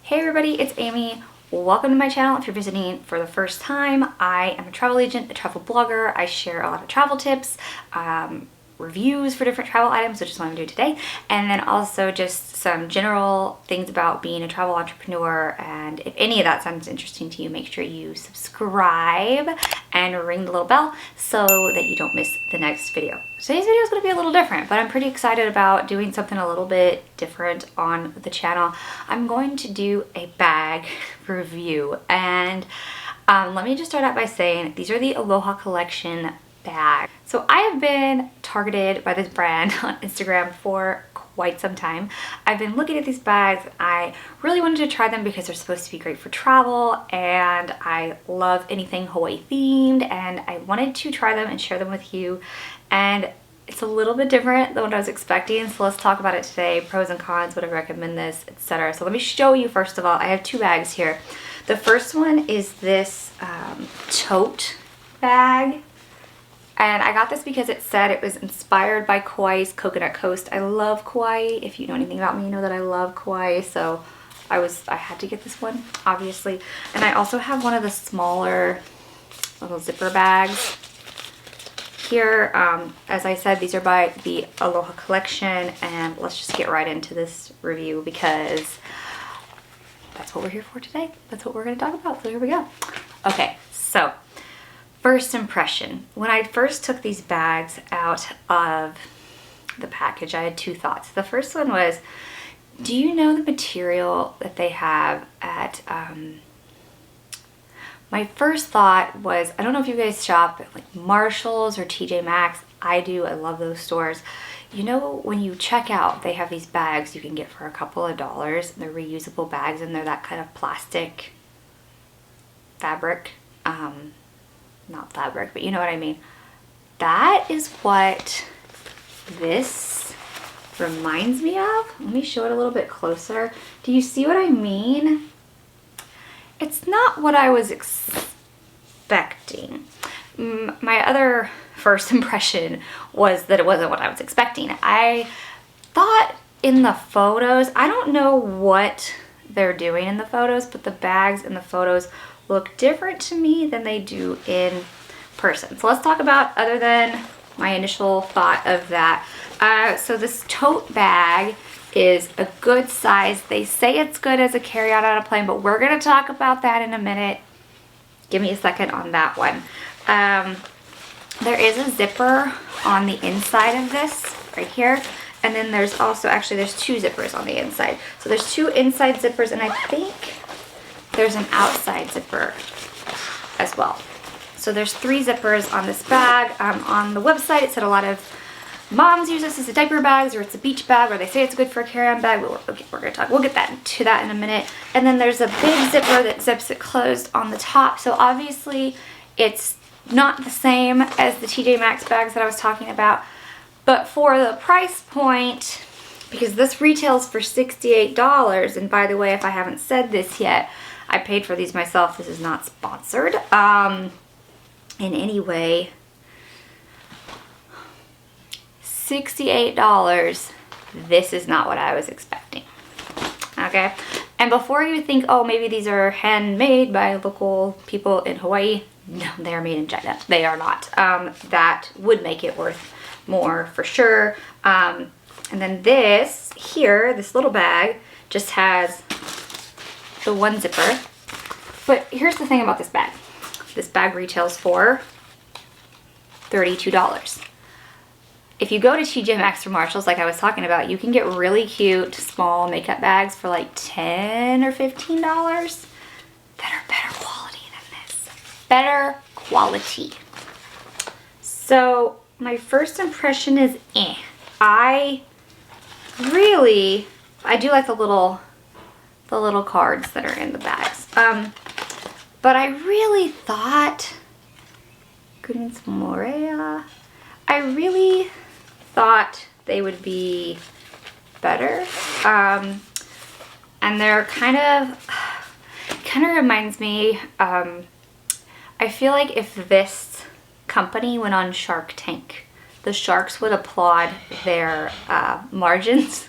Hey everybody, it's Amy. Welcome to my channel. If you're visiting for the first time, I am a travel agent, a travel blogger. I share a lot of travel tips, reviews for different travel items, which is what I'm doing today, and then also just some general things about being a travel entrepreneur. And if any of that sounds interesting to you, make sure you subscribe and ring the little bell so that you don't miss the next video. Today's video is going to be a little different, but I'm pretty excited about doing something a little bit different on the channel. I'm going to do a bag review, and let me just start out by saying these are the Aloha Collection Bags. So I have been targeted by this brand on Instagram for quite some time. I've been looking at these bags. I really wanted to try them because they're supposed to be great for travel, and I love anything Hawaii themed, and I wanted to try them and share them with you. And it's a little bit different than what I was expecting, so let's talk about it today. Pros and cons, would I recommend this, etc. So let me show you. First of all, I have two bags here. The first one is this tote bag. And I got this because it said it was inspired by Kauai's Coconut Coast. I love Kauai. If you know anything about me, you know that I love Kauai. So I had to get this one, obviously. And I also have one of the smaller little zipper bags here. As I said, these are by the Aloha Collection. And let's just get right into this review because that's what we're here for today. That's what we're going to talk about. So here we go. Okay, so first impression. When I first took these bags out of the package, I had two thoughts. The first one was, do you know the material that they have at, my first thought was, I don't know if you guys shop at like Marshalls or TJ Maxx. I do. I love those stores. You know, when you check out, they have these bags you can get for a couple of dollars. They're reusable bags, and they're that kind of plastic fabric. Not fabric, but you know what I mean. That is what this reminds me of. Let me show it a little bit closer. Do you see what I mean? It's not what I was expecting. My other first impression was that it wasn't what I was expecting. I thought in the photos, I don't know what they're doing in the photos, but the bags in the photos look different to me than they do in person. So let's talk about, other than my initial thought of that. So this tote bag is a good size. They say it's good as a carry-out on a plane, but we're going to talk about that in a minute. Give me a second on that one. There is a zipper on the inside of this right here. And then there's also, actually there's two zippers on the inside. So there's two inside zippers, and I think there's an outside zipper as well. So there's three zippers on this bag. On the website, it said a lot of moms use this as a diaper bags, or it's a beach bag, or they say it's good for a carry-on bag. Okay, we're gonna talk. We'll get to that in a minute. And then there's a big zipper that zips it closed on the top. So obviously, it's not the same as the TJ Maxx bags that I was talking about, but for the price point, because this retails for $68. And by the way, if I haven't said this yet, I paid for these myself. This is not sponsored in any way. $68. This is not what I was expecting. Okay. And before you think, oh, maybe these are handmade by local people in Hawaii, no, they are made in China. They are not. That would make it worth more for sure. And then this here, this little bag, just has the one zipper. But here's the thing about this bag. This bag retails for $32. If you go to TJ Maxx or Marshalls, like I was talking about, you can get really cute small makeup bags for like $10 or $15 that are better quality than this. Better quality. So my first impression is I do like the little cards that are in the bags. But I really thought, I really thought they would be better. And they're kind of reminds me, I feel like if this company went on Shark Tank, the sharks would applaud their margins.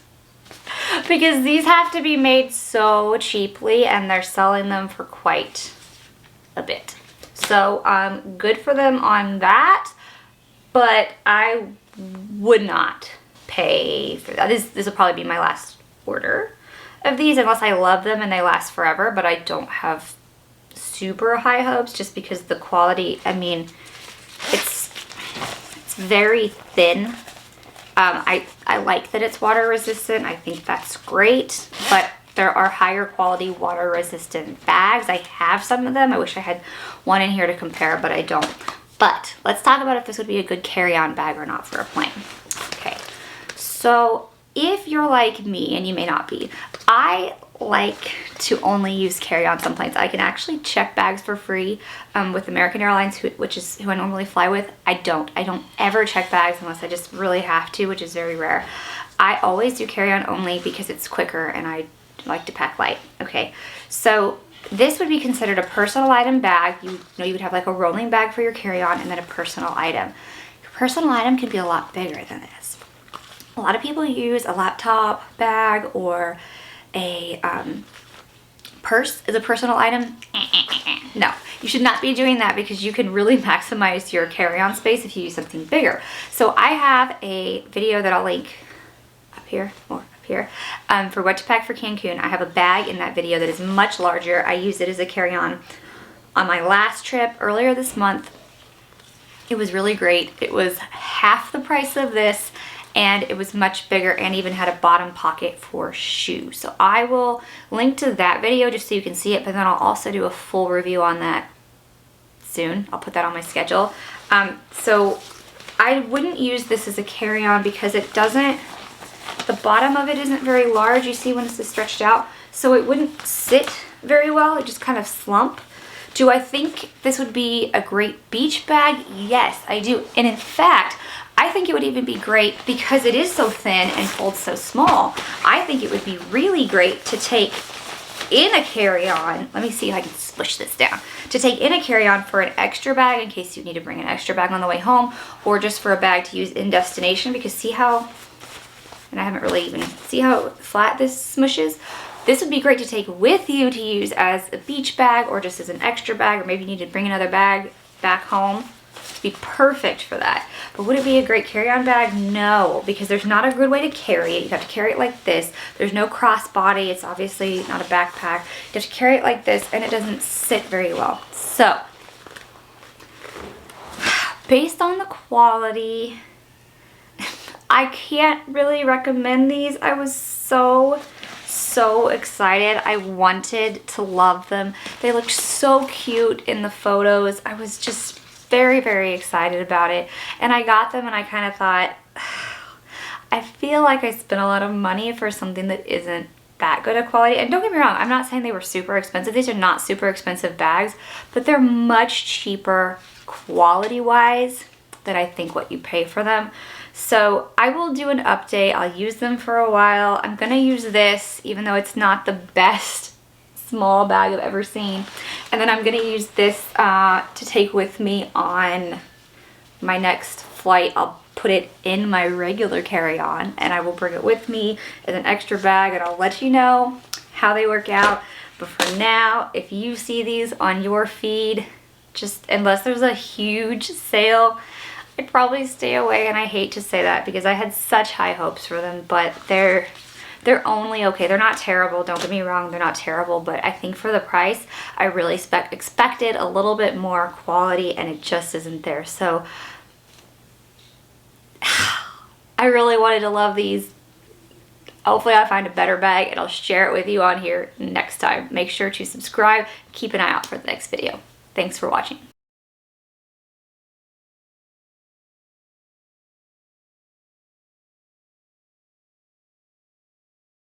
because these have to be made so cheaply and they're selling them for quite a bit. So good for them on that, but I would not pay for that. This will probably be my last order of these unless I love them and they last forever, but I don't have super high hopes just because the quality, I mean, it's very thin. I like that it's water resistant. I think that's great, but there are higher quality water resistant bags. I have some of them. I wish I had one in here to compare, but I don't. But let's talk about if this would be a good carry-on bag or not for a plane. Okay, so if you're like me, and you may not be, I like to only use carry-ons on planes. I can actually check bags for free with American Airlines, which is who I normally fly with. I don't ever check bags unless I just really have to, which is very rare. I always do carry-on only because it's quicker and I like to pack light. Okay, so this would be considered a personal item bag. You know, you would have like a rolling bag for your carry-on and then a personal item. Your personal item can be a lot bigger than this. A lot of people use a laptop bag or a purse as a personal item. No, you should not be doing that because you can really maximize your carry-on space if you use something bigger. So I have a video that I'll link up here or up here for what to pack for Cancun. I have a bag in that video that is much larger. I used it as a carry-on on my last trip earlier this month. It was really great. It was half the price of this, and it was much bigger and even had a bottom pocket for shoes. So I will link to that video just so you can see it, but then I'll also do a full review on that soon. I'll put that on my schedule. So I wouldn't use this as a carry-on because it doesn't, the bottom of it isn't very large. You see when this is stretched out, so it wouldn't sit very well. It just kind of slump. Do I think this would be a great beach bag? Yes, I do. And in fact, I think it would even be great because it is so thin and folds so small. I think it would be really great to take in a carry-on. Let me see if I can squish this down. To take in a carry-on for an extra bag in case you need to bring an extra bag on the way home, or just for a bag to use in destination, because see how, and I haven't really even, see how flat this smushes? This would be great to take with you to use as a beach bag or just as an extra bag, or maybe you need to bring another bag back home. It'd be perfect for that. But would it be a great carry-on bag? No, because there's not a good way to carry it. You have to carry it like this. There's no crossbody. It's obviously not a backpack. You have to carry it like this, and it doesn't sit very well. So, based on the quality, I can't really recommend these. I was so excited. I wanted to love them. They looked so cute in the photos. I was just very excited about it, and I got them and I kind of thought, I feel like I spent a lot of money for something that isn't that good of quality. And don't get me wrong, I'm not saying they were super expensive. These are not super expensive bags, but they're much cheaper quality wise than I think what you pay for them. So I will do an update. I'll use them for a while. I'm gonna use this even though it's not the best small bag I've ever seen, and then I'm gonna use this to take with me on my next flight. I'll put it in my regular carry-on and I will bring it with me as an extra bag, and I'll let you know how they work out. But for now, if you see these on your feed, just unless there's a huge sale, I'd probably stay away. And I hate to say that because I had such high hopes for them, but they're only okay. They're not terrible, don't get me wrong, they're not terrible, but I think for the price, I really expected a little bit more quality, and it just isn't there. So I really wanted to love these. Hopefully I'll find a better bag and I'll share it with you on here next time. Make sure to subscribe, keep an eye out for the next video. Thanks for watching.